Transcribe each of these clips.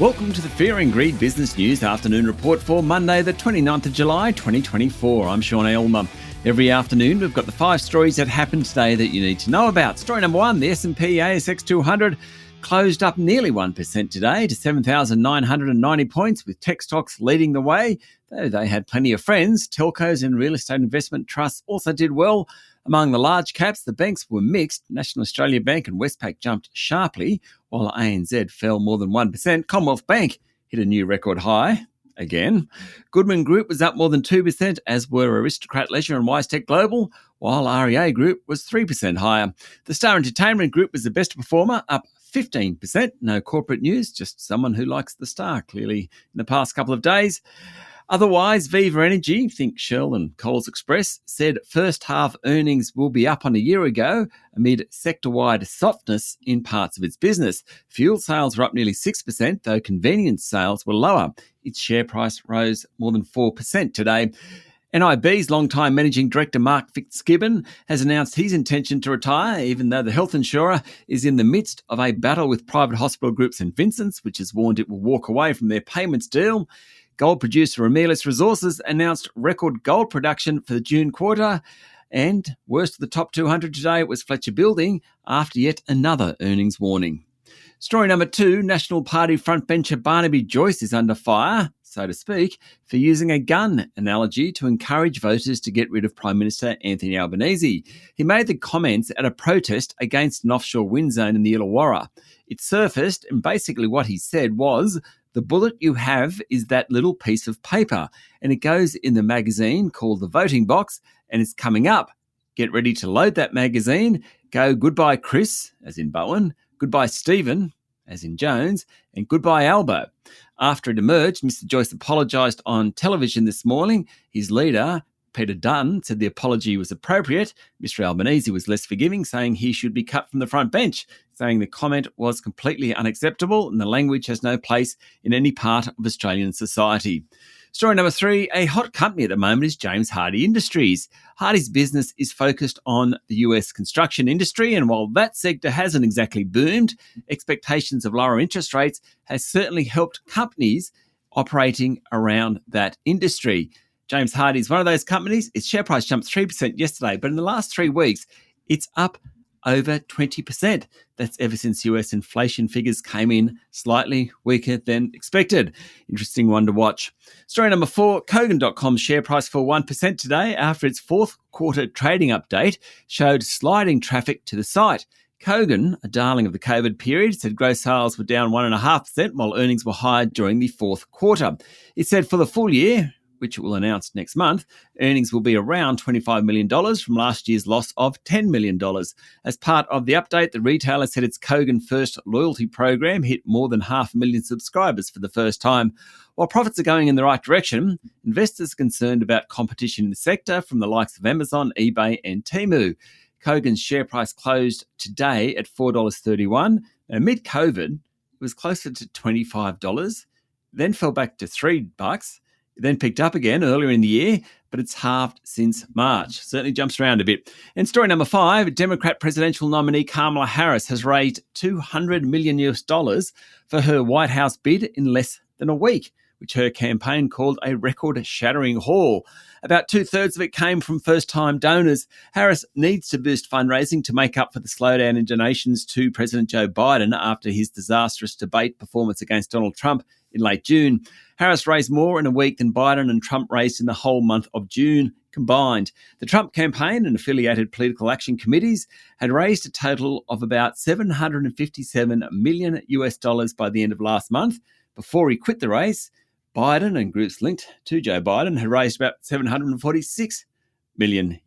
Welcome to the Fear and Greed Business News Afternoon Report for Monday, the 29th of July, 2024. I'm Sean Aylmer. Every afternoon, we've got the 5 stories that happened today that you need to know about. Story number 1, the S&P ASX 200 closed up nearly 1% today to 7,990 points, with tech stocks leading the way. Though they had plenty of friends, telcos and real estate investment trusts also did well. Among the large caps, the banks were mixed. National Australia Bank and Westpac jumped sharply, while ANZ fell more than 1%. Commonwealth Bank hit a new record high again. Goodman Group was up more than 2%, as were Aristocrat Leisure and WiseTech Global, while REA Group was 3% higher. The Star Entertainment Group was the best performer, up 15%. No corporate news, just someone who likes the Star, clearly, in the past couple of days. Otherwise, Viva Energy, think Shell and Coles Express, said first half earnings will be up on a year ago amid sector-wide softness in parts of its business. Fuel sales were up nearly 6%, though convenience sales were lower. Its share price rose more than 4% today. NIB's long-time managing director Mark Fitzgibbon has announced his intention to retire, even though the health insurer is in the midst of a battle with private hospital group St Vincent's, which has warned it will walk away from their payments deal. Gold producer Ramelius Resources announced record gold production for the June quarter. And worst of the top 200 today was Fletcher Building after yet another earnings warning. Story number 2, National Party frontbencher Barnaby Joyce is under fire, so to speak, for using a gun analogy to encourage voters to get rid of Prime Minister Anthony Albanese. He made the comments at a protest against an offshore wind zone in the Illawarra. It surfaced, and basically what he said was, "The bullet you have is that little piece of paper, and it goes in the magazine called The Voting Box, and it's coming up. Get ready to load that magazine. Go goodbye Chris," as in Bowen, goodbye Stephen, as in Jones, and goodbye Albo. After it emerged, Mr Joyce apologised on television this morning. His leader, Peter Dunn, said the apology was appropriate. Mr Albanese was less forgiving, saying he should be cut from the front bench, saying the comment was completely unacceptable and the language has no place in any part of Australian society. Story number 3, a hot company at the moment is James Hardie Industries. Hardie's business is focused on the US construction industry, and while that sector hasn't exactly boomed, expectations of lower interest rates has certainly helped companies operating around that industry. James Hardie is one of those companies. Its share price jumped 3% yesterday, but in the last 3 weeks, it's up over 20%. That's ever since US inflation figures came in slightly weaker than expected. Interesting one to watch. Story number 4, Kogan.com's share price fell 1% today after its fourth quarter trading update showed sliding traffic to the site. Kogan, a darling of the COVID period, said gross sales were down 1.5%, while earnings were higher during the fourth quarter. It said for the full year, which it will announce next month, earnings will be around $25 million from last year's loss of $10 million. As part of the update, the retailer said its Kogan First loyalty program hit more than 500,000 subscribers for the first time. While profits are going in the right direction, investors are concerned about competition in the sector from the likes of Amazon, eBay and Temu. Kogan's share price closed today at $4.31. Now, mid-COVID, it was closer to $25, then fell back to $3. It then picked up again earlier in the year, but it's halved since March. Certainly jumps around a bit. And story number 5, Democrat presidential nominee Kamala Harris has raised $200 million for her White House bid in less than a week, which her campaign called a record-shattering haul. About 2/3 of it came from first-time donors. Harris needs to boost fundraising to make up for the slowdown in donations to President Joe Biden after his disastrous debate performance against Donald Trump in late June. Harris raised more in a week than Biden and Trump raised in the whole month of June combined. The Trump campaign and affiliated political action committees had raised a total of about $757 million by the end of last month. Before he quit the race, Biden and groups linked to Joe Biden had raised about $746 million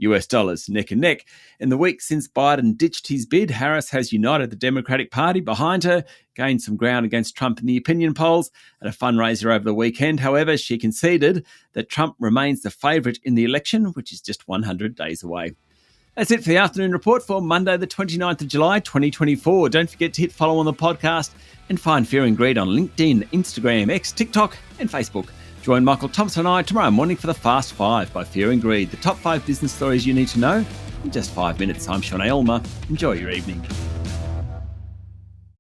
neck and neck. In the week since Biden ditched his bid, Harris has united the Democratic Party behind her, gained some ground against Trump in the opinion polls. At a fundraiser over the weekend, however, she conceded that Trump remains the favourite in the election, which is just 100 days away. That's it for the afternoon report for Monday, the 29th of July, 2024. Don't forget to hit follow on the podcast and find Fear and Greed on LinkedIn, Instagram, X, TikTok and Facebook. Join Michael Thompson and I tomorrow morning for the Fast 5 by Fear and Greed, the top 5 business stories you need to know in just 5 minutes. I'm Sean Aylmer. Enjoy your evening.